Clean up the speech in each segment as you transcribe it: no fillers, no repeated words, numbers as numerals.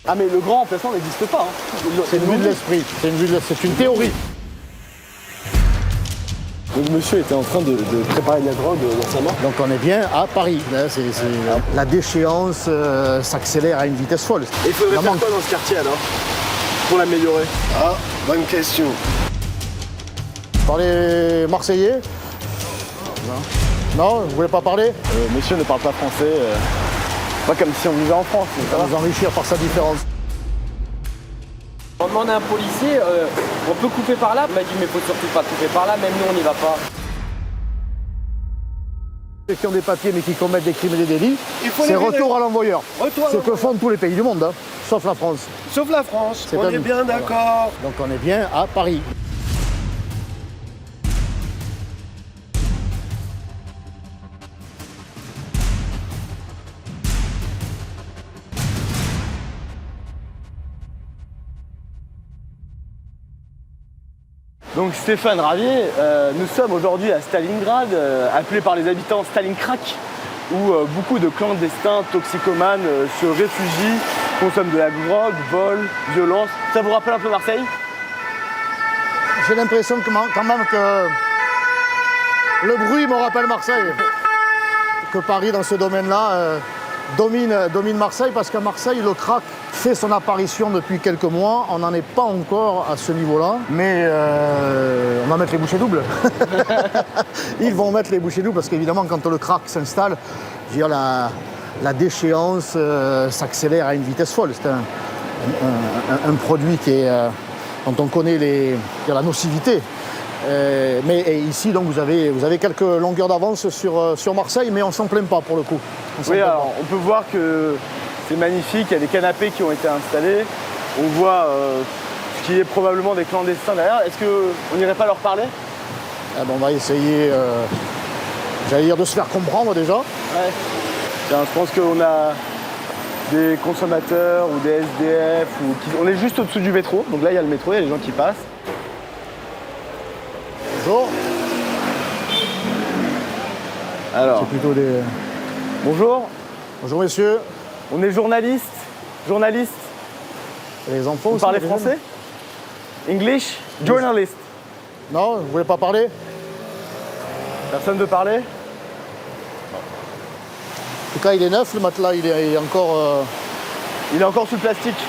Ah mais le grand emplacement n'existe pas. Hein. C'est une vue de l'esprit, c'est une théorie. Donc monsieur était en train de préparer de la drogue dans sa main. Donc on est bien à Paris. Là, la déchéance s'accélère à une vitesse folle. Et il faudrait faire quoi dans ce quartier alors pour l'améliorer? Ah, bonne question. Parler marseillais? Non, vous voulez pas parler? Monsieur ne parle pas français. Pas comme si on vivait en France. Ça va nous enrichir par sa différence. On demande à un policier, on peut couper par là? Il m'a dit mais faut surtout pas couper par là, même nous on n'y va pas. Ceux qui ont des papiers mais qui commettent des crimes et des délits, c'est retour à l'envoyeur. Ce que font tous les pays du monde, hein, sauf la France. Sauf la France, on est bien d'accord. Donc on est bien à Paris. Donc Stéphane Ravier, nous sommes aujourd'hui à Stalingrad, appelé par les habitants Stalinkrak, où beaucoup de clandestins toxicomanes se réfugient, consomment de la drogue, volent, violence. Ça vous rappelle un peu Marseille? J'ai l'impression quand même que le bruit me rappelle Marseille. Que Paris, dans ce domaine-là, domine Marseille, parce qu'à Marseille, le crack fait son apparition depuis quelques mois. On n'en est pas encore à ce niveau-là, mais on va mettre les bouchées doubles. Ils vont mettre les bouchées doubles, parce qu'évidemment, quand le crack s'installe, je veux dire, la déchéance s'accélère à une vitesse folle. C'est un produit dont on connaît la nocivité. Mais ici, donc, vous avez quelques longueurs d'avance sur Marseille, mais on ne s'en plaint pas pour le coup. Oui, alors on peut voir que c'est magnifique, il y a des canapés qui ont été installés. On voit ce qui est probablement des clandestins derrière. Est-ce qu'on n'irait pas leur parler? On va essayer, j'allais dire, de se faire comprendre déjà. Ouais. Tiens, je pense qu'on a des consommateurs ou des SDF. On est juste au-dessous du métro. Donc là, il y a le métro, il y a les gens qui passent. Bonjour. Alors, c'est plutôt des... Bonjour. Bonjour messieurs. On est journaliste. Les enfants vous aussi, parlez français? English? Journalist. Non, vous voulez pas parler? Personne ne veut parler? En tout cas, il est neuf, le matelas, il est encore... Il est encore sous le plastique.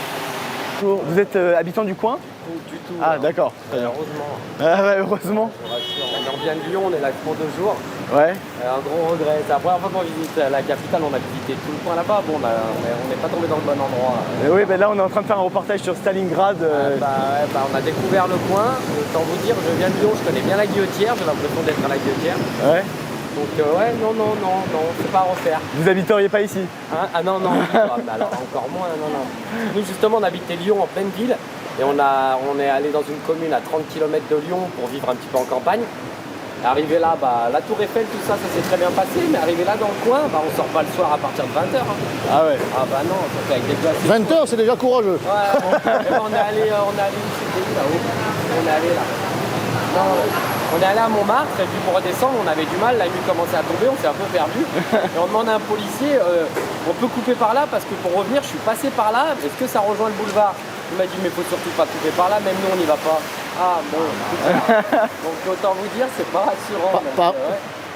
Vous êtes habitant du coin? Du tout. Ah d'accord. Heureusement. Ah ouais, heureusement. On revient de Lyon, on est là pour 2 jours. Ouais. Un gros regret. C'est la première fois qu'on visite la capitale, on a visité tout le coin là-bas. Bon, on n'est pas tombé dans le bon endroit. Et oui, là on est en train de faire un reportage sur Stalingrad. On a découvert le coin. Autant vous dire, je viens de Lyon, je connais bien la Guillotière, j'ai l'impression d'être à la Guillotière. Ouais. Donc ouais, non, c'est pas à refaire. Vous habiteriez pas ici? Hein? Ah non, alors encore moins, non. Nous justement on habitait Lyon en pleine ville et on est allé dans une commune à 30 km de Lyon pour vivre un petit peu en campagne. Arrivé là, la tour Eiffel, tout ça s'est très bien passé, mais arrivé là dans le coin, on sort pas le soir à partir de 20h. Hein. Ah ouais. Ah bah non, ça fait avec des glaces. 20h, c'est déjà courageux. Ouais, on est allé où c'était là-haut? On est allé là. Non, on est allé à Montmartre et puis pour redescendre, on avait du mal, la nuit commençait à tomber, on s'est un peu perdu. Et on demande à un policier, on peut couper par là parce que pour revenir, je suis passé par là, est-ce que ça rejoint le boulevard? Il m'a dit mais faut surtout pas couper par là, même nous on n'y va pas. Ah bon, donc autant vous dire, c'est pas rassurant.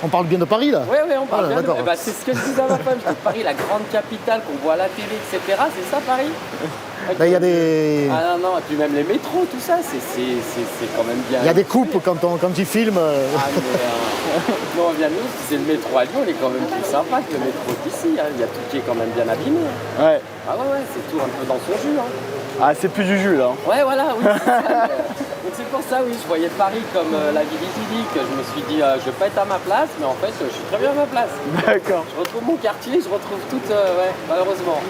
On parle bien de Paris là? Oui, on parle bien de d'accord. C'est ce que je disais à ma femme, Paris, la grande capitale qu'on voit à la télé, etc. C'est ça Paris? Il y a des... Ah non, et puis même les métros, tout ça, c'est quand même bien. Il y a des coupes quand ils filment. Ah mais nous on vient de nous, c'est le métro à Lyon, il est quand même plus sympa que le métro d'ici, hein. Il y a tout qui est quand même bien abîmé. Ouais. Ah ouais, c'est tout un peu dans son jus. Hein. Ah c'est plus du jus là. Ouais voilà, oui. Donc c'est pour ça, oui, je voyais Paris comme la ville idyllique, je me suis dit je vais pas être à ma place, mais en fait je suis très bien à ma place. D'accord. Je retrouve mon quartier, je retrouve toute, malheureusement.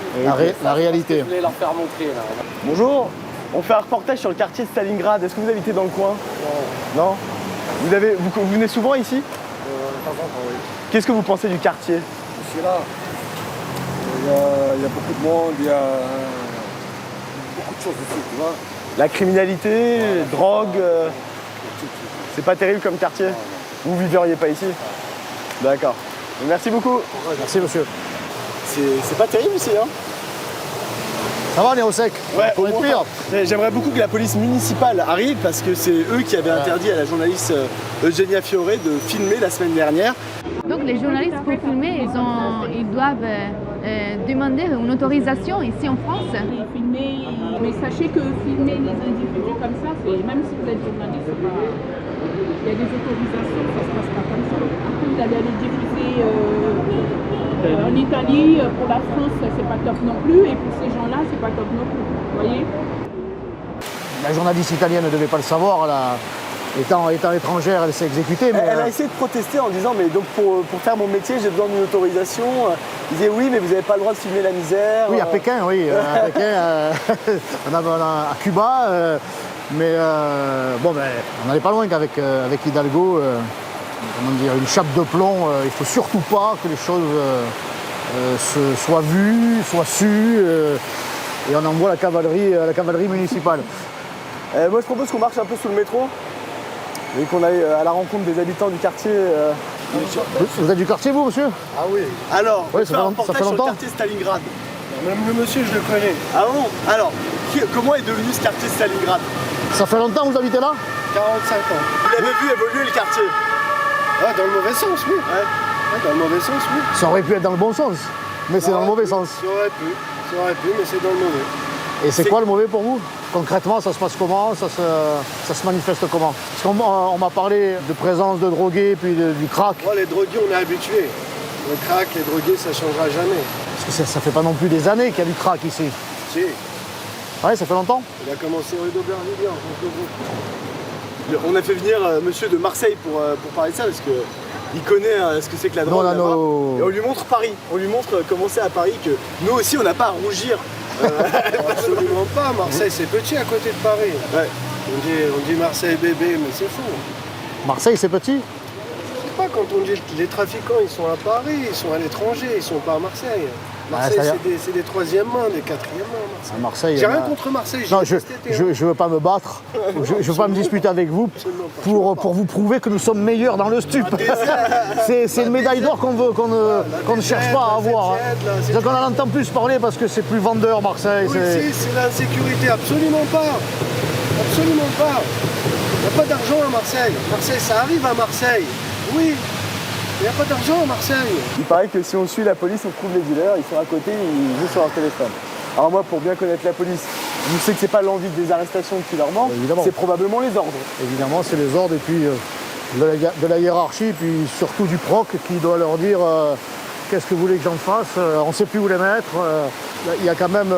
La réalité. Je voulais leur faire montrer là. Bonjour. On fait un reportage sur le quartier de Stalingrad. Est-ce que vous habitez dans le coin? Non. Vous venez souvent ici? De temps en temps, oui. Qu'est-ce que vous pensez du quartier? Je suis là. Il y a beaucoup de monde, il y a beaucoup de choses ici, tu vois. La criminalité, drogue, c'est pas terrible comme quartier? Vous viveriez pas ici? D'accord. Merci beaucoup. Merci monsieur. C'est pas terrible ici, hein? Ça va, on est au sec. Ouais, Pour être pire. J'aimerais beaucoup que la police municipale arrive parce que c'est eux qui avaient interdit à la journaliste Eugenia Fiore de filmer la semaine dernière. Donc les journalistes pour filmer, ils doivent demander une autorisation ici en France. Filmer, mais sachez que filmer les individus comme ça, même si vous êtes journaliste, il y a des autorisations, ça se passe pas comme ça. Après, vous allez aller diffuser en Italie, pour la France, c'est pas top non plus, et pour ces gens-là, c'est pas top non plus. Vous voyez? La journaliste italienne ne devait pas le savoir. Étant étrangère, elle s'est exécutée. Mais Elle a essayé de protester en disant mais donc pour faire mon métier j'ai besoin d'une autorisation. Il disait oui mais vous n'avez pas le droit de filmer la misère. Oui, à Pékin, oui. À Pékin, on a à Cuba. Bon, on n'allait pas loin qu'avec Hidalgo. Comment dire, une chape de plomb. Il ne faut surtout pas que les choses soient vues, soient sues. Et on envoie la cavalerie municipale. Moi je propose qu'on marche un peu sous le métro. Et qu'on aille à la rencontre des habitants du quartier. Vous êtes du quartier, vous, monsieur? Ah oui, Alors, on Ouais, fait ça un fait reportage sur le longtemps. quartier Stalingrad. même le monsieur, je le connais. Ah bon? Alors, comment est devenu ce quartier Stalingrad? Ça fait longtemps que vous habitez là? 45 ans. Vous l'avez vu évoluer le quartier? Ah, dans le mauvais sens, oui. Ouais. Ah, dans le mauvais sens, oui. Ça aurait pu être dans le bon sens, mais c'est dans le mauvais sens. Ça aurait pu, mais c'est dans le mauvais. Et c'est quoi le mauvais pour vous? Concrètement, ça se passe comment? Ça se manifeste comment? Parce qu'on m'a parlé de présence de drogués, puis du crack. Moi, les drogués, on est habitués. Le crack, les drogués, ça changera jamais. Parce que ça fait pas non plus des années qu'il y a du crack ici. Si, Ouais, ça fait longtemps? il a commencé rue d'Aubervilliers. On a fait venir monsieur de Marseille pour parler de ça parce qu'il connaît ce que c'est que la drogue Nous, on a là-bas. nos- Et on lui montre Paris. On lui montre comment c'est à Paris que nous aussi on n'a pas à rougir. Absolument pas. Marseille, c'est petit à côté de Paris. Ouais. On dit Marseille bébé, mais c'est faux. Marseille, c'est petit? Je sais pas, quand on dit les trafiquants, ils sont à Paris, ils sont à l'étranger, ils sont pas à Marseille. Marseille, ça y est. c'est des troisième mains, des quatrième mains. Marseille. À Marseille. J'ai on rien a- contre Marseille. Non, j'y je ai cet été, hein. ne veux pas me battre, je ne veux pas me disputer avec vous pour vous prouver que nous sommes meilleurs dans le stup. C'est une médaille d'or qu'on ne cherche pas à avoir. Hein. C'est qu'on en entend plus parler parce que c'est plus vendeur Marseille. Oui, si, c'est l'insécurité, absolument pas. Absolument pas. Il n'y a pas d'argent à Marseille. Marseille, ça arrive à Marseille. Oui. Il n'y a pas d'argent à Marseille. Il paraît que si on suit la police, on trouve les dealers, ils sont à côté, ils jouent sur leur téléphone. Alors moi, pour bien connaître la police, je sais que c'est pas l'envie des arrestations qui leur manque, Évidemment. c'est probablement les ordres. Évidemment, c'est les ordres et puis de la hiérarchie, puis surtout du proc qui doit leur dire qu'est-ce que vous voulez que j'en fasse, on ne sait plus où les mettre. Il y a quand même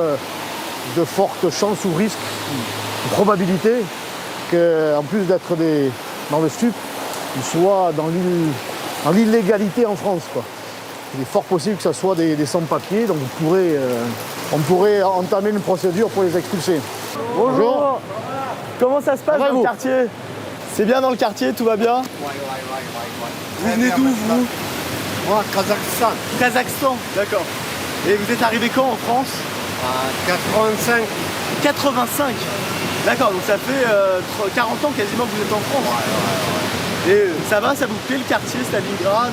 de fortes chances ou risques, de probabilité qu'en plus d'être dans le stup, ils soient dans l'illégalité en France, quoi. Il est fort possible que ce soit des sans-papiers, donc on pourrait entamer une procédure pour les expulser. Bonjour. Comment ça se passe Ça va, dans le vous? quartier? C'est bien dans le quartier, tout va bien? Vous venez d'où vous? Moi, Kazakhstan, Kazakhstan, d'accord. Et vous êtes arrivé quand en France? à 85. 85. D'accord, donc ça fait 40 ans quasiment que vous êtes en France. Et ça va, ça vous plaît le quartier Stalingrad?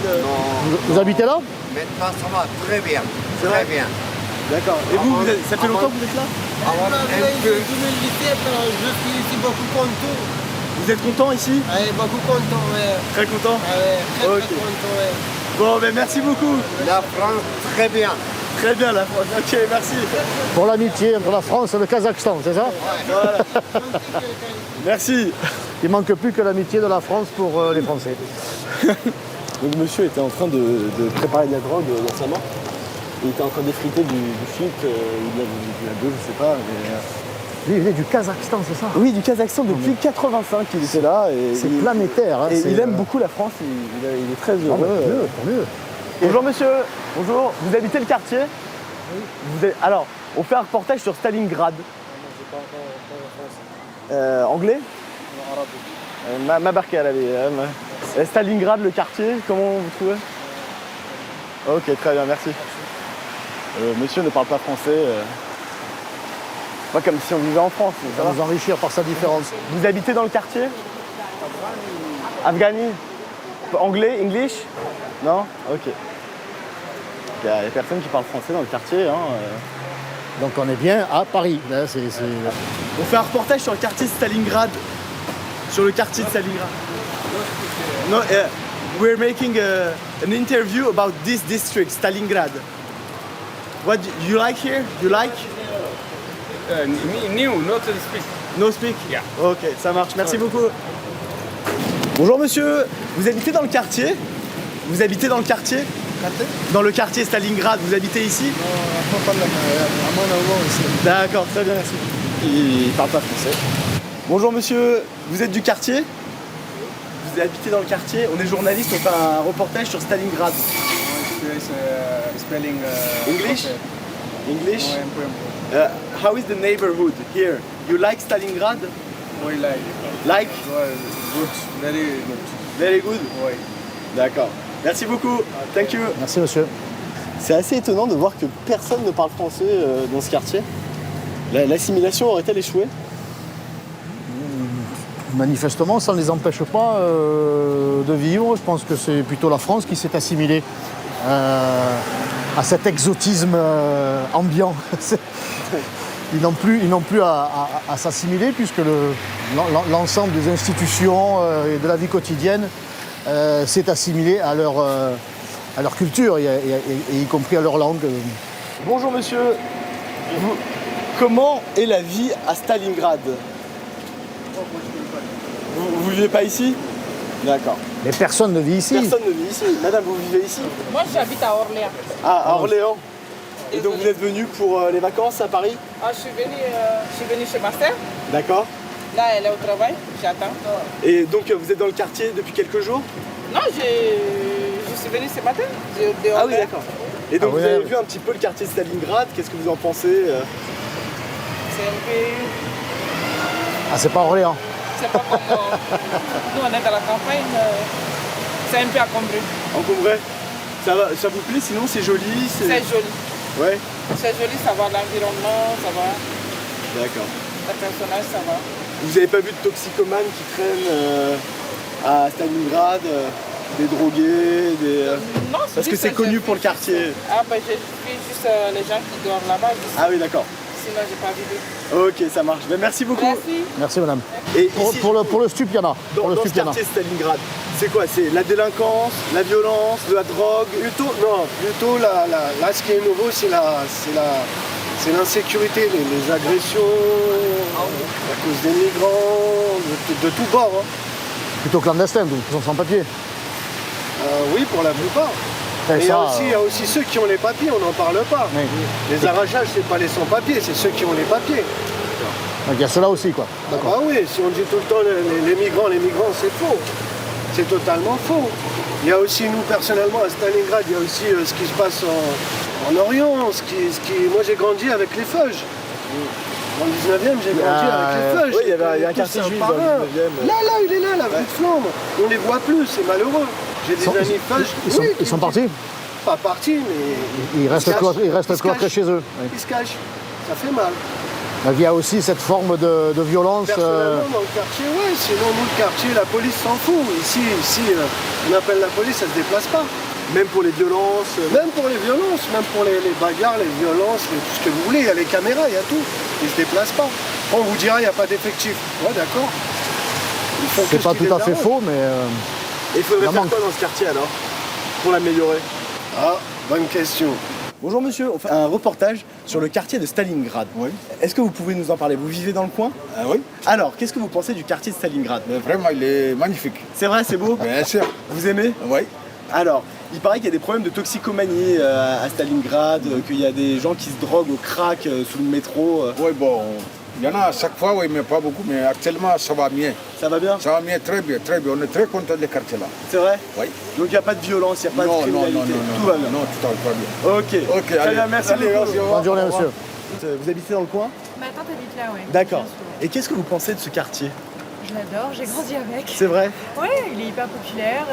Vous habitez là? Maintenant, ça va très bien. C'est Très vrai bien. D'accord. Et vous, ça fait longtemps que vous êtes là? Avant, un peu. Je suis ici beaucoup content. Vous êtes content ici? Ouais, beaucoup content, ouais. Très content? Ouais, très Ok. très content, ouais. Bon, ben merci beaucoup. La France, très bien. Très bien la France. Ok, merci. Pour l'amitié entre la France et le Kazakhstan, c'est ça? Voilà. Merci. Il manque plus que l'amitié de la France pour les Français. Donc monsieur était en train de préparer de la drogue dans sa main. Il était en train d'effriter du filtre, ou de la bœuf, je sais pas. Mais... Lui, il est du Kazakhstan, c'est ça? Oui, du Kazakhstan depuis 85 il était là. Et C'est il- planétaire. Hein, Et c'est, il aime beaucoup la France, il est très Non, mais heureux. tant mieux, tant mieux. Bonjour monsieur, bonjour, vous habitez le quartier? Oui. Alors, on fait un reportage sur Stalingrad. Anglais? Ma barque à la vie. Stalingrad, le quartier, comment vous trouvez? Ok, très bien, merci. Monsieur ne parle pas français. Pas comme si on vivait en France, mais Il ça va va. nous enrichir par sa différence. Vous habitez dans le quartier? Afghani? Anglais? English? Non? Ok. Il y a personne qui parle français dans le quartier. Hein. Donc on est bien à Paris. Là, On fait un reportage sur le quartier de Stalingrad. Sur le quartier de Stalingrad. No, we're making an interview about this district, Stalingrad. What do you like here? You like? New, not to speak. No speak? Yeah. Ok, ça marche. Merci beaucoup. Bonjour monsieur, vous habitez dans le quartier? Vous habitez dans le quartier? Dans le quartier Stalingrad, vous habitez ici? D'accord, très bien, merci. Il parle pas français. Bonjour monsieur, vous êtes du quartier? Vous habitez dans le quartier? On est journaliste, on fait un reportage sur Stalingrad. Spelling English? English? How is the neighborhood here? You like Stalingrad? we like. Like? Good, very good. Very good? Oui. D'accord. Merci beaucoup. Thank you. Merci monsieur. C'est assez étonnant de voir que personne ne parle français dans ce quartier. L'assimilation aurait-elle échoué? Manifestement, ça ne les empêche pas de vivre. Je pense que c'est plutôt la France qui s'est assimilée à cet exotisme ambiant. Ils n'ont plus à s'assimiler puisque l'ensemble des institutions et de la vie quotidienne s'est assimilé à leur culture et y compris à leur langue. Bonjour monsieur. Comment est la vie à Stalingrad? Vous vivez pas ici? D'accord. Mais personne ne vit ici. Personne ne vit ici. Madame, vous vivez ici? Moi, j'habite à Orléans. Ah, à Orléans. Et donc vous êtes venu pour les vacances à Paris? Ah, je suis venue chez ma sœur. D'accord. Là, elle est au travail. J'attends. Et donc vous êtes dans le quartier depuis quelques jours? Non, je suis venue ce matin. Ah oui, d'accord. Et donc Ah oui, vous avez oui. vu un petit peu le quartier de Stalingrad, qu'est-ce que vous en pensez? C'est un peu... Ah, c'est pas Orléans. C'est pas comme... nous, on est dans la campagne. C'est un peu encombré. Encombré? Ça vous plaît? Sinon c'est joli? C'est joli. Ouais? C'est joli, ça va. L'environnement, ça va. D'accord. Le personnage, ça va. Vous n'avez pas vu de toxicomanes qui traînent à Stalingrad, des drogués, des... Non, Parce que juste, c'est connu j'ai pour le vu quartier. Ah, ben j'ai vu juste les gens qui dorment là-bas. Ah oui, d'accord. Sinon, j'ai pas vu. Ok, ça marche. Ben, merci beaucoup. Merci. Merci madame. Et Pour, ici, pour le stup, il y en a. Pour le dans ce stup, il y en a. quartier Stalingrad, c'est quoi? C'est la délinquance, la violence, la drogue? Plutôt là, ce qui est nouveau, c'est l'insécurité, les agressions à cause des migrants, de tous bords. Hein. Plutôt clandestin, donc ils sont sans papier. Oui, pour la plupart. Et Mais il y ça, a aussi ceux qui ont les papiers, on n'en parle pas. oui. Les arrachages, c'est pas les sans-papiers, c'est ceux qui ont les papiers. Donc il y a cela aussi, quoi. Ah bah oui, si on dit tout le temps les migrants, c'est faux. C'est totalement faux. Il y a aussi, nous personnellement, à Stalingrad, il y a aussi ce qui se passe en Orient. Moi, j'ai grandi avec les Feuges. Dans le 19e, j'ai grandi avec les Feuges. oui, il y a un Tous quartier un juif par dans le un. 19e. Là, il est là, la vue de flamme. On les voit plus, c'est malheureux. J'ai des amis Feuges. Ils sont partis. Pas partis, mais Ils restent cloîtrés chez eux. Oui. ils se cachent. Ça fait mal. Donc il y a aussi cette forme de violence. Personnellement, dans le quartier, ouais. Sinon, nous, le quartier, la police s'en fout. Ici, on appelle la police, elle se déplace pas. Même pour les violences. Même pour les violences, même pour les bagarres, les violences, tout ce que vous voulez, il y a les caméras, il y a tout. Ils se déplacent pas. On vous dira, il n'y a pas d'effectif. Ouais, d'accord. Ils font que C'est ce pas qui tout les à fait arrange. faux, mais Et il faudrait La faire manque. quoi dans ce quartier alors? Pour l'améliorer? Ah, bonne question. Bonjour monsieur, on fait un reportage sur le quartier de Stalingrad. Oui. Est-ce que vous pouvez nous en parler? Vous vivez dans le coin? Ah oui, Alors, qu'est-ce que vous pensez du quartier de Stalingrad? mais vraiment, il est magnifique. C'est vrai, c'est beau? Bien sûr. Vous aimez? Oui. Alors, il paraît qu'il y a des problèmes de toxicomanie à Stalingrad, qu'il y a des gens qui se droguent au crack sous le métro. Oui, bon, il y en a à chaque fois, oui, mais pas beaucoup. Mais actuellement, ça va mieux. Ça va bien? Ça va mieux, très bien, très bien. On est très content des quartiers là. C'est vrai? Oui. Donc il n'y a pas de violence, il n'y a pas de criminalité, tout va bien. Non, tout va bien. Ok, Ok, très allez. bien, merci Allez, beaucoup. merci, au revoir. bonne journée, Au revoir. monsieur. Vous habitez dans le coin? Ma tante habite là, ouais. D'accord. Bien sûr. Et qu'est-ce que vous pensez de ce quartier? Je l'adore, j'ai grandi avec. C'est vrai? Ouais, il est hyper populaire.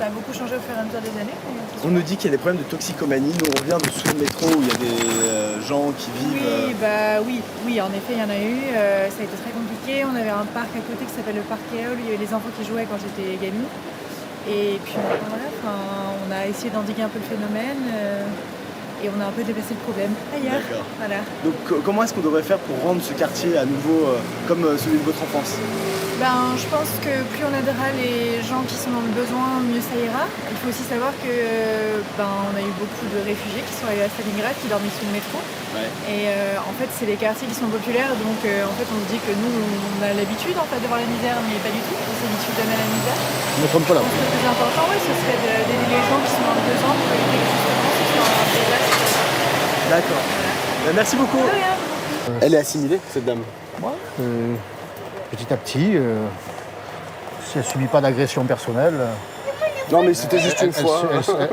Ça a beaucoup changé au fur et à mesure des années. On nous dit qu'il y a des problèmes de toxicomanie. Nous, on revient de sous le métro où il y a des gens qui vivent. Oui, en effet, il y en a eu. Ça a été très compliqué. On avait un parc à côté qui s'appelle le parc Kéol, où il y avait les enfants qui jouaient quand j'étais gamine. Et puis voilà, on a essayé d'endiguer un peu le phénomène. et on a un peu déplacé le problème ailleurs. D'accord. Voilà. Donc comment est-ce qu'on devrait faire pour rendre ce quartier à nouveau comme celui de votre enfance? Je pense que plus on aidera les gens qui sont dans le besoin, mieux ça ira. Il faut aussi savoir que on a eu beaucoup de réfugiés qui sont allés à Stalingrad, qui dormaient sous le métro. Ouais. Et en fait, c'est les quartiers qui sont populaires, donc en fait, on se dit que nous, on a l'habitude en fait de voir la misère, mais pas du tout. On s'habitue jamais à la misère. Je me trompe pas là. Je pense que le plus important, ce serait d'aider les gens qui sont dans le besoin pour éviter que justement ce soit un désastre. D'accord. Voilà. Merci beaucoup. De rien. Elle est assimilée, cette dame? Petit à petit, si elle ne subit pas d'agression personnelle, Non, mais c'était juste une fois.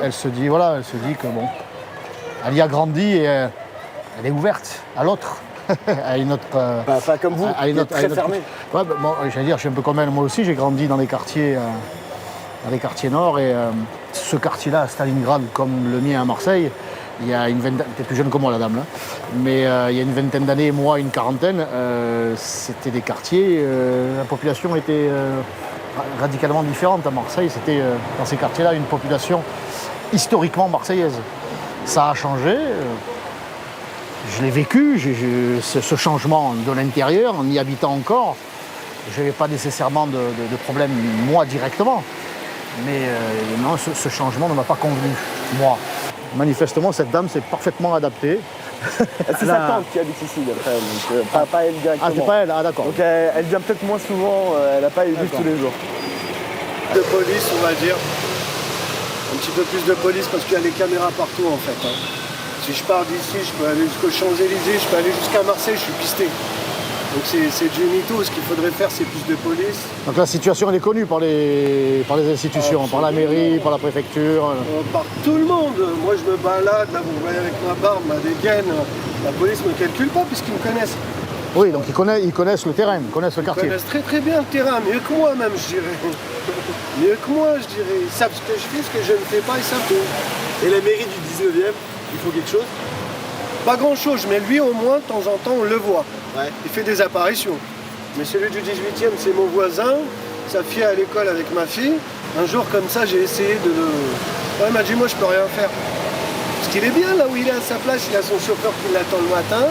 elle se dit que bon, elle y a grandi et elle est ouverte à l'autre, à une autre. Pas comme vous, à une autre, très fermé. Ouais, j'allais dire, je suis un peu comme elle. Moi aussi, j'ai grandi dans les quartiers nord et ce quartier-là, à Stalingrad, comme le mien à Marseille. Il y a une vingtaine, t'es plus jeune que moi la dame là, mais il y a une vingtaine d'années, moi une quarantaine, c'était des quartiers, la population était radicalement différente à Marseille. C'était dans ces quartiers-là une population historiquement marseillaise. Ça a changé, je l'ai vécu, ce changement de l'intérieur, en y habitant encore. Je n'avais pas nécessairement de problème moi directement, mais non, ce changement ne m'a pas convenu, moi. Manifestement, cette dame s'est parfaitement adaptée. C'est sa tante qui habite ici, d'après elle, donc pas elle directement. Ah, c'est pas elle, ah d'accord. Donc elle vient peut-être moins souvent, elle n'a pas eu tous les jours. De police, on va dire. Un petit peu plus de police parce qu'il y a les caméras partout en fait. Si je pars d'ici, je peux aller jusqu'aux Champs-Élysées, je peux aller jusqu'à Marseille, je suis pisté. Donc c'est du mytho, ce qu'il faudrait faire c'est plus de police. Donc la situation elle est connue par les institutions, par la mairie, par la préfecture. Par tout le monde. Moi je me balade, là vous voyez avec ma barbe, ma dégaine, la police ne me calcule pas puisqu'ils me connaissent. Oui, donc ils connaissent le terrain, ils connaissent le quartier. Ils connaissent très très bien le terrain, mieux que moi même je dirais. Mieux que moi je dirais. Ils savent ce que je fais, ce que je ne fais pas, ils savent tout. Et la mairie du 19e, il faut quelque chose? Pas grand chose, mais lui au moins de temps en temps on le voit. Ouais. Il fait des apparitions. Mais celui du 18e, c'est mon voisin. Sa fille est à l'école avec ma fille. Un jour comme ça, j'ai essayé de le... Ouais, il m'a dit, moi je peux rien faire. Parce qu'il est bien là où il est à sa place, il a son chauffeur qui l'attend le matin.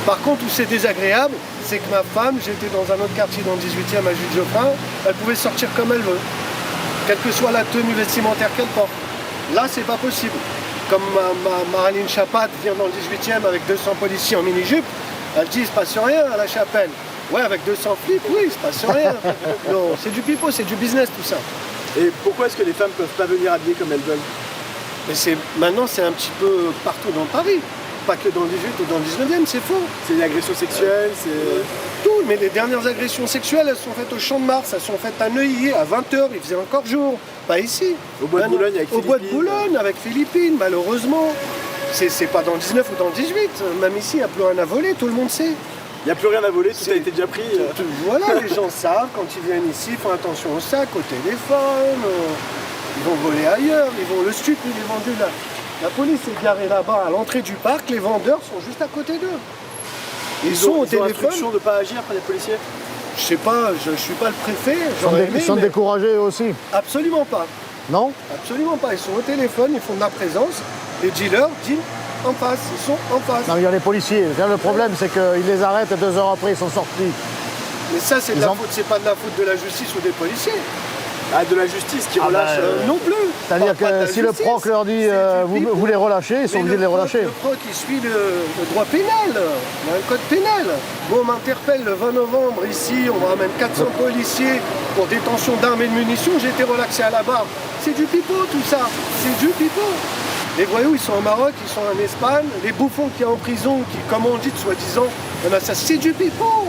Par contre, où c'est désagréable, c'est que ma femme, j'étais dans un autre quartier dans le 18e à Jules Geoffrin, elle pouvait sortir comme elle veut. Quelle que soit la tenue vestimentaire qu'elle porte. Là, c'est pas possible. Comme Marilyn Chapat vient dans le 18e avec 200 policiers en mini-jupe, elle dit il se passe rien à la chapelle. Ouais, avec 200 flics, oui, il se passe rien. Non, c'est du pipeau, c'est du business tout ça. Et pourquoi est-ce que les femmes ne peuvent pas venir habiller comme elles veulent? Mais maintenant, c'est un petit peu partout dans Paris. Pas que dans le 18 ou dans le 19e, c'est faux. C'est des agressions sexuelles, c'est... Tout, mais les dernières agressions sexuelles, elles sont faites au Champ de Mars, elles sont faites à Neuilly, à 20h, il faisait encore jour. Pas ici. Au Bois de Boulogne avec Philippine. Au Bois de Boulogne avec Philippine, malheureusement. C'est pas dans le 19 ou dans le 18. Même ici, il n'y a plus rien à voler, tout le monde sait. Il n'y a plus rien à voler, tout a été déjà pris. Voilà, les gens savent, quand ils viennent ici, ils font attention au sac, au téléphone. Ils vont voler ailleurs, le stup, il est vendu là. La police est garée là-bas à l'entrée du parc, les vendeurs sont juste à côté d'eux. Ils sont au téléphone. Ils ont de ne pas agir par les policiers? Je sais pas, je ne suis pas le préfet. Ils sont découragés aussi? Absolument pas. Non? Absolument pas. Ils sont au téléphone, ils font de la présence. Les dealers dealent en face, ils sont en face. Non, il y a les policiers. Le problème, c'est qu'ils les arrêtent et 2 heures après, ils sont sortis. Mais ça, c'est pas de la faute de la justice ou des policiers. Ah, de la justice qui relâche non plus. C'est-à-dire que si le proc leur dit vous les relâchez, ils sont obligés de les relâcher. Le proc, il suit le droit pénal. Il y a un code pénal. Moi, on m'interpelle le 20 novembre ici, on me ramène 400 policiers pour détention d'armes et de munitions. J'ai été relaxé à la barre. C'est du pipeau tout ça. C'est du pipeau. Les voyous, ils sont au Maroc, ils sont en Espagne. Les bouffons qui sont en prison, qui, comme on dit, soi-disant, ça c'est du pipeau.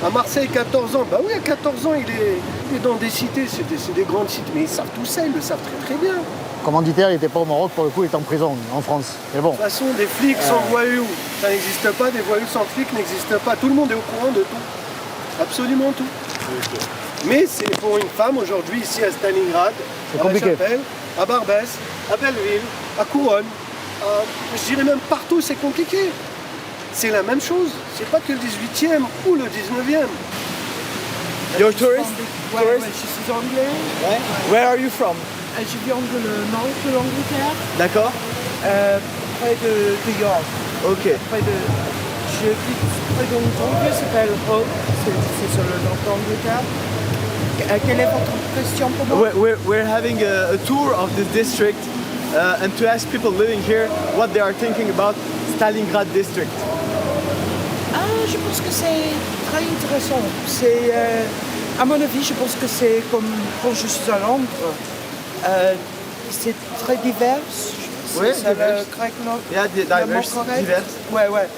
À Marseille, 14 ans, bah oui, à 14 ans, il est dans des cités, c'est des grandes cités, mais ils savent tout ça, ils le savent très très bien. Commanditaire, il n'était pas au Maroc, pour le coup, il était en prison, en France. Mais bon. De toute façon, des flics sans voyous, ça n'existe pas, des voyous sans flics n'existent pas. Tout le monde est au courant de tout. Absolument tout. Okay. Mais c'est pour une femme, aujourd'hui, ici à Stalingrad, à la Chapelle, à Barbès, à Belleville, à Couronne, je dirais même partout, c'est compliqué. C'est la même chose, c'est pas que le 18e ou le 19e. You're a tourist? Ouais, je suis anglais. Ouais. Where are you from? Je viens de le nord de l'Angleterre. D'accord. près de York. Ok. Je vis près d'une banlieue qui s'appelle Hull, c'est sur le nord d'Angleterre. Quelle est votre question pour moi? We're having a tour of this district and to ask people living here what they are thinking about Stalingrad district. Je pense que c'est très intéressant. C'est, à mon avis, je pense que c'est comme quand je suis à Londres. C'est très divers. Oui, c'est le grec, non? Yeah, divers. Ouais.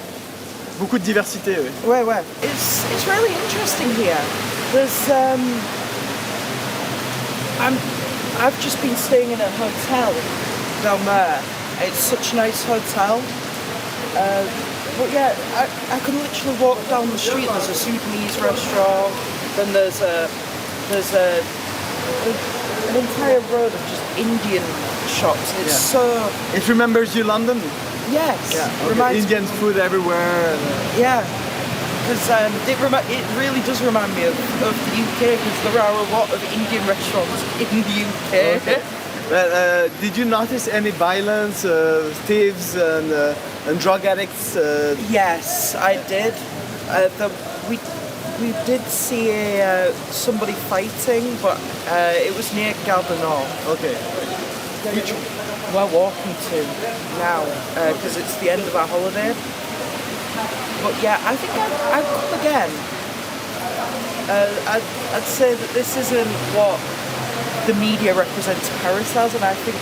Beaucoup de diversité, oui. Ouais. It's really interesting here. There's I've just been staying in a hotel down there. It's such a nice hotel. But yeah, I can literally walk down the street. There's a Sudanese restaurant. Then there's an entire road of just Indian shops. It's so. It remembers you London? Yes. Yeah. Okay. Reminds Indian food everywhere. Yeah. Because it really does remind me of the UK, because there are a lot of Indian restaurants in the UK. Okay. Did you notice any violence, thieves and drug addicts? Yes, I did. We did see somebody fighting, but it was near Gare du Nord. Okay. Which we're walking to now, because it's the end of our holiday. But yeah, I think I'd come again. I'd say that this isn't what the media represents Paris as, and I think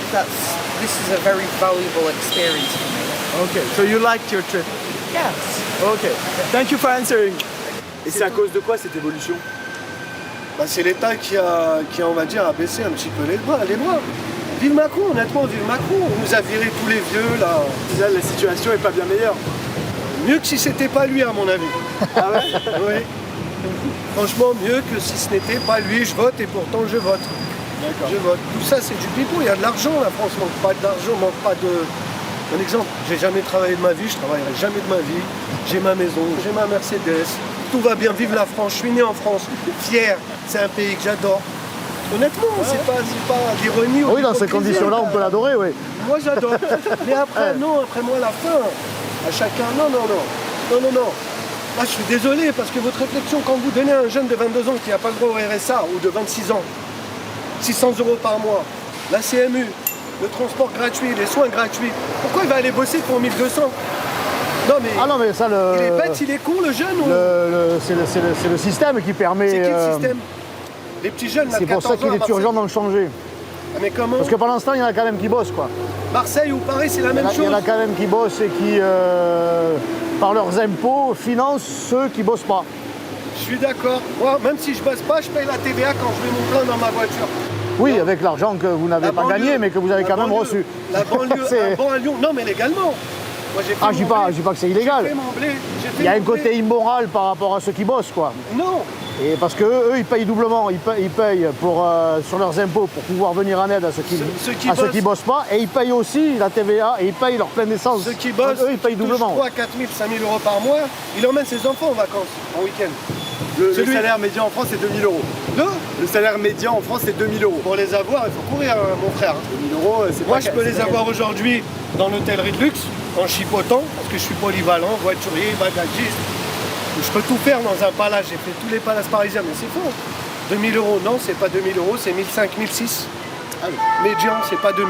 this is a very valuable experience for me. Okay, so you liked your trip? Yes. Okay, thank you for answering. Et c'est à cause de quoi cette évolution? C'est l'État qui a, on va dire, abaissé un petit peu les bras. Vive Macron, honnêtement, vive Macron. On nous a viré tous les vieux, là. La situation est pas bien meilleure. Mieux que si c'était pas lui, à mon avis. Ah ouais? Oui. Franchement, mieux que si ce n'était pas lui. Je vote et pourtant je vote. D'accord. Je vote. Tout ça, c'est du pipeau. Il y a de l'argent, la France manque pas d'argent, manque pas de... Un exemple, j'ai jamais travaillé de ma vie, je travaillerai jamais de ma vie. J'ai ma maison, j'ai ma Mercedes. Tout va bien, vive la France. Je suis né en France, fier. C'est un pays que j'adore. Honnêtement, c'est pas d'ironie. Oui, dans ces conditions-là, on peut l'adorer, oui. Moi, j'adore. Mais après, non, après moi, la fin. À chacun, non. Là, je suis désolé, parce que votre réflexion, quand vous donnez à un jeune de 22 ans qui n'a pas le droit au RSA, ou de 26 ans, 600 € par mois, la CMU, le transport gratuit, les soins gratuits, pourquoi il va aller bosser pour 1200? Non mais ça, il est bête, il est con, le jeune. C'est le système qui permet... C'est qui le système? Les petits jeunes, là, c'est pour ça qu'il est urgent d'en changer. Ah, mais comment? Parce que pendant ce temps, il y en a quand même qui bossent, quoi. Marseille ou Paris, c'est la même chose. Il y en a quand même qui bossent et qui, par leurs impôts, financent ceux qui bossent pas. Je suis d'accord. Moi, même si je bosse pas, je paye la TVA quand je mets mon plein dans ma voiture. Oui, non. Avec l'argent que vous n'avez pas gagné, mais que vous avez quand même reçu. La banlieue, un banc à Lyon. Non, mais légalement. Moi, j'ai fait je dis pas que c'est illégal. Il y a un côté immoral par rapport à ceux qui bossent, quoi. Non. Et parce que eux, ils payent doublement. Ils payent sur leurs impôts pour pouvoir venir en aide à ceux qui bossent pas. Et ils payent aussi la TVA et ils payent leur plein d'essence. Ceux qui bossent, eux, ils payent doublement. 3 4 000, 5 000 € par mois. Il emmène ses enfants en vacances, en week-end. Le salaire médian en France, c'est 2 000 €. Le salaire médian en France, c'est 2 000 €. Pour les avoir, il faut courir, mon frère. 2 000 €, c'est pas... Moi, je peux les avoir aujourd'hui dans l'hôtellerie de luxe, en chipotant, parce que je suis polyvalent, voiturier, bagagiste. Je peux tout faire dans un palace. J'ai fait tous les palaces parisiens, mais c'est faux. 2 000 €, non, c'est pas 2 000 €, c'est 1 500, 1 600. Médian, c'est pas 2 000.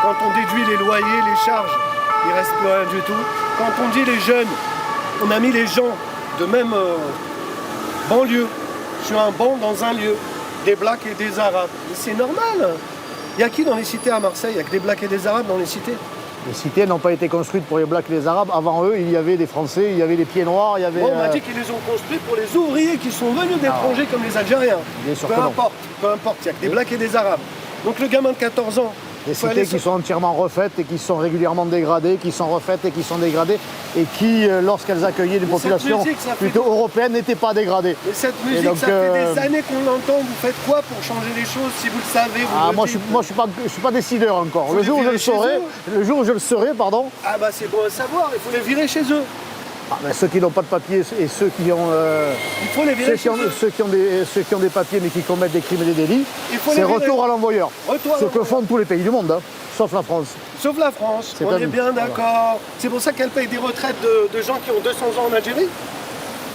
Quand on déduit les loyers, les charges, il reste plus rien du tout. Quand on dit les jeunes, on a mis les gens de même banlieue sur un banc dans un lieu, des blacks et des arabes. Mais c'est normal. Il y a qui dans les cités à Marseille? Il n'y a que des blacks et des arabes dans les cités. Les cités n'ont pas été construites pour les blacks et les arabes. Avant eux, il y avait des Français, il y avait les pieds noirs, il y avait... Bon, on m'a dit qu'ils les ont construits pour les ouvriers qui sont venus d'étrangers comme les Algériens. Bien sûr peu importe, il n'y a que des blacks et des arabes. Donc le gamin de 14 ans... Des cités qui sont entièrement refaites et qui sont régulièrement dégradées, qui sont refaites et qui sont dégradées, et qui, lorsqu'elles accueillaient des populations plutôt européennes, n'étaient pas dégradées. Mais cette musique, ça fait des années qu'on l'entend. Vous faites quoi pour changer les choses si vous le savez? Moi, je suis pas décideur encore. Le jour où je le saurai, pardon. Ah bah c'est bon à savoir, il faut les virer chez eux. Ceux qui n'ont pas de papier et ceux qui ont, il faut les virer ceux qui ont des papiers mais qui commettent des crimes et des délits, c'est retour à l'envoyeur. Ce que font tous les pays du monde. Hein. sauf la France. Sauf la France, C'est on à est nous. bien d'accord. C'est pour ça qu'elle paye des retraites de gens qui ont 200 ans en Algérie.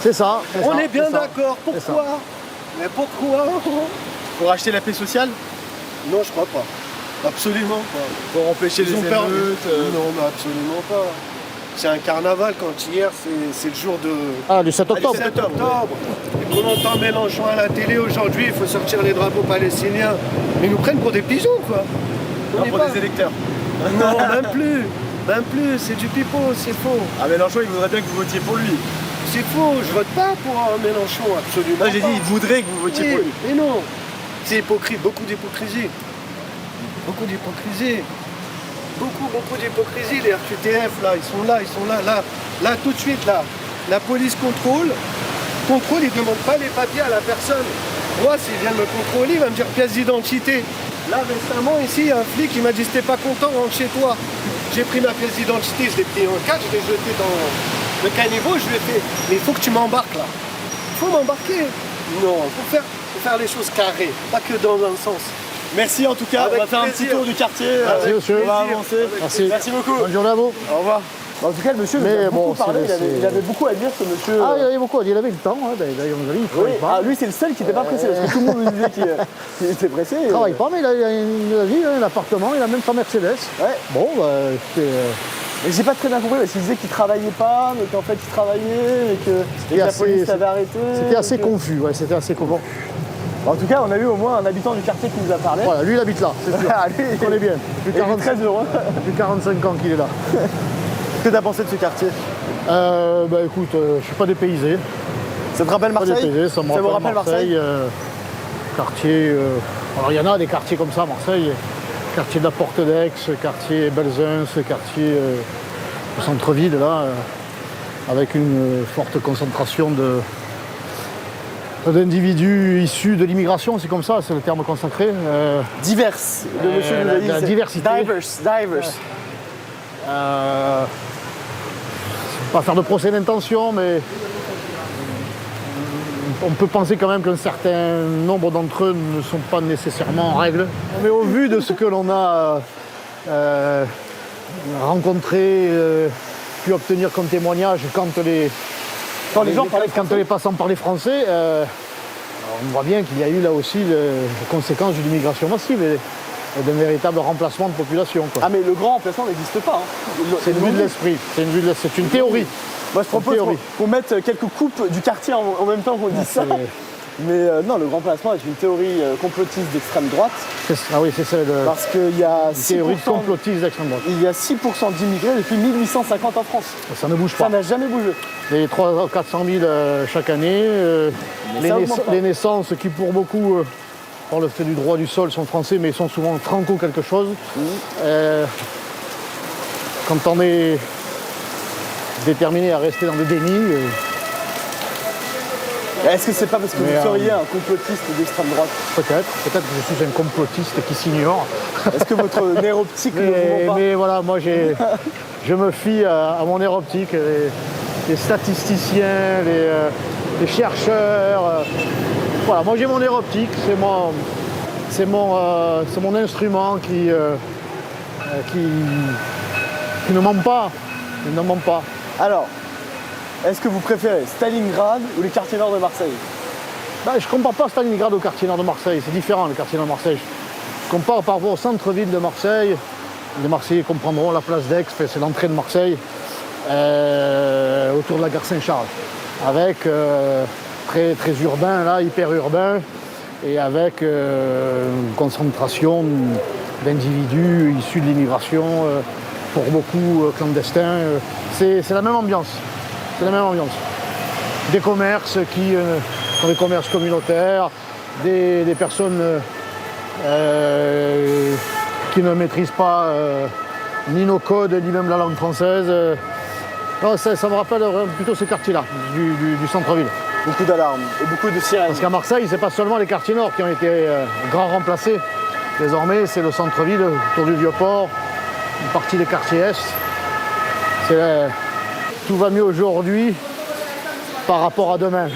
C'est ça. On est bien c'est ça. d'accord. C'est ça. Pourquoi? Mais pourquoi? Pour acheter la paix sociale? Non, je crois pas. Absolument pas. Pour empêcher les Ils ont émeutes? peur. Non, mais absolument pas. C'est un carnaval quand hier, c'est le jour de... Ah, du 7 octobre. 7 octobre. Et qu'on entend Mélenchon à la télé aujourd'hui, il faut sortir les drapeaux palestiniens. Mais ils nous prennent pour des pigeons, quoi. On Non, est pour pas- des électeurs. Non, même plus. Même plus, c'est du pipeau, c'est faux. Ah, Mélenchon, il voudrait bien que vous votiez pour lui. C'est faux, je vote pas pour Mélenchon, absolument. Là, j'ai dit, pas. il voudrait que vous votiez Oui, pour lui. mais non. C'est hypocrite, beaucoup d'hypocrisie. Beaucoup d'hypocrisie. Beaucoup d'hypocrisie. Les RQTF, là, ils sont là. Là, tout de suite, là. La police contrôle, ils ne demandent pas les papiers à la personne. Moi, s'il vient me contrôler, il va me dire pièce d'identité. Là, récemment, ici, il y a un flic qui m'a dit, si t'es pas content, rentre chez toi. J'ai pris ma pièce d'identité, je l'ai pris en 4, je l'ai jeté dans le caniveau, je lui ai fait, mais il faut que tu m'embarques là. Il faut m'embarquer. Non, il faut faire les choses carrées, pas que dans un sens. Merci en tout cas, Avec on va faire un petit plaisir. tour du quartier. Merci, monsieur. On va Plaisir. avancer. Merci. Merci beaucoup. Bonne journée à vous. Au revoir. En tout cas, le monsieur nous Mais a beaucoup bon, parlé, c'est- il avait beaucoup à dire ce monsieur. Ah, il avait beaucoup à dire, il avait le temps. Hein. D'ailleurs, il Oui, travaille pas. ah, lui c'est le seul qui n'était pas pressé, parce que tout le monde nous disait qu'il était pressé. Il travaille pas, mais il a une vie, un appartement, il a même sa Mercedes. Ouais. Bon, bah, écoutez, Mais j'ai pas très bien compris parce qu'il disait qu'il travaillait pas, mais qu'en fait il travaillait, et que la assez- police l'avait arrêté. c'était assez que- confus, ouais, c'était assez confus. En tout cas, on a eu au moins un habitant du quartier qui nous a parlé. Voilà, lui, il habite là, c'est sûr. Ah, lui, Il connaît bien. il est très heureux. Depuis 45 ans qu'il est là. Qu'est-ce que t'as pensé de ce quartier? Bah écoute, je suis pas dépaysé. Ça te rappelle Pas Marseille? dépaysé, ça me vous rappelle Marseille. Quartier. Alors il y en a des quartiers comme ça à Marseille. Quartier de la Porte d'Aix, quartier Belzins, quartier au centre-ville là, avec une forte concentration d'individus issus de l'immigration, c'est comme ça, c'est le terme consacré. Diverse. Le monsieur nous a dit, la c'est diversité. Diverse. Pas faire de procès d'intention, mais on peut penser quand même qu'un certain nombre d'entre eux ne sont pas nécessairement en règle. Mais au vu de ce que l'on a rencontré, pu obtenir comme témoignage quand les passants parlaient français, on voit bien qu'il y a eu là aussi les conséquences d'une immigration massive et d'un véritable remplacement de population, quoi. Ah mais le grand remplacement n'existe pas. Hein. C'est une vue de l'esprit, c'est une théorie. Moi je propose théorie. qu'on mette quelques coupes du quartier en même temps qu'on dit ça. Mais non, le grand placement est une théorie complotiste d'extrême droite. Ah oui, c'est ça. Parce qu'il y a 6%, théorie complotiste d'extrême droite. il y a 6% d'immigrés depuis 1850 en France. Ça ne bouge pas. Ça n'a jamais bougé. Les 300 000 400 000 chaque année. ça augmente pas. Les naissances qui pour beaucoup, par le fait du droit du sol, sont français, mais sont souvent franco quelque chose. Quand on est déterminé à rester dans le déni, Est-ce que c'est pas parce que Mais, vous seriez un complotiste d'extrême droite? peut-être que je suis un complotiste qui s'ignore. Est-ce que votre nerf optique ne vous ment pas? Mais voilà, moi je me fie à mon air optique, les statisticiens, les chercheurs. Voilà, moi j'ai mon air optique, c'est mon instrument qui ne ment pas. Il ne ment pas. Alors, est-ce que vous préférez Stalingrad ou les quartiers nord de Marseille? Ben, je ne compare pas Stalingrad au quartier nord de Marseille, c'est différent le quartier nord de Marseille. Je compare par rapport au centre-ville de Marseille. Les Marseillais comprendront la place d'Aix, c'est l'entrée de Marseille, autour de la gare Saint-Charles, avec très, très urbain, là, hyper urbain, et avec une concentration d'individus issus de l'immigration, pour beaucoup clandestins. C'est la même ambiance. C'est la même ambiance. Des commerces qui sont des commerces communautaires, des personnes qui ne maîtrisent pas ni nos codes, ni même la langue française. Non, ça me rappelle plutôt ce quartier-là, du centre-ville. Beaucoup d'alarmes et beaucoup de sirènes. Parce qu'à Marseille, c'est pas seulement les quartiers nord qui ont été grand remplacés. Désormais, c'est le centre-ville, autour du Vieux-Port, une partie des quartiers est. Tout va mieux aujourd'hui par rapport à demain.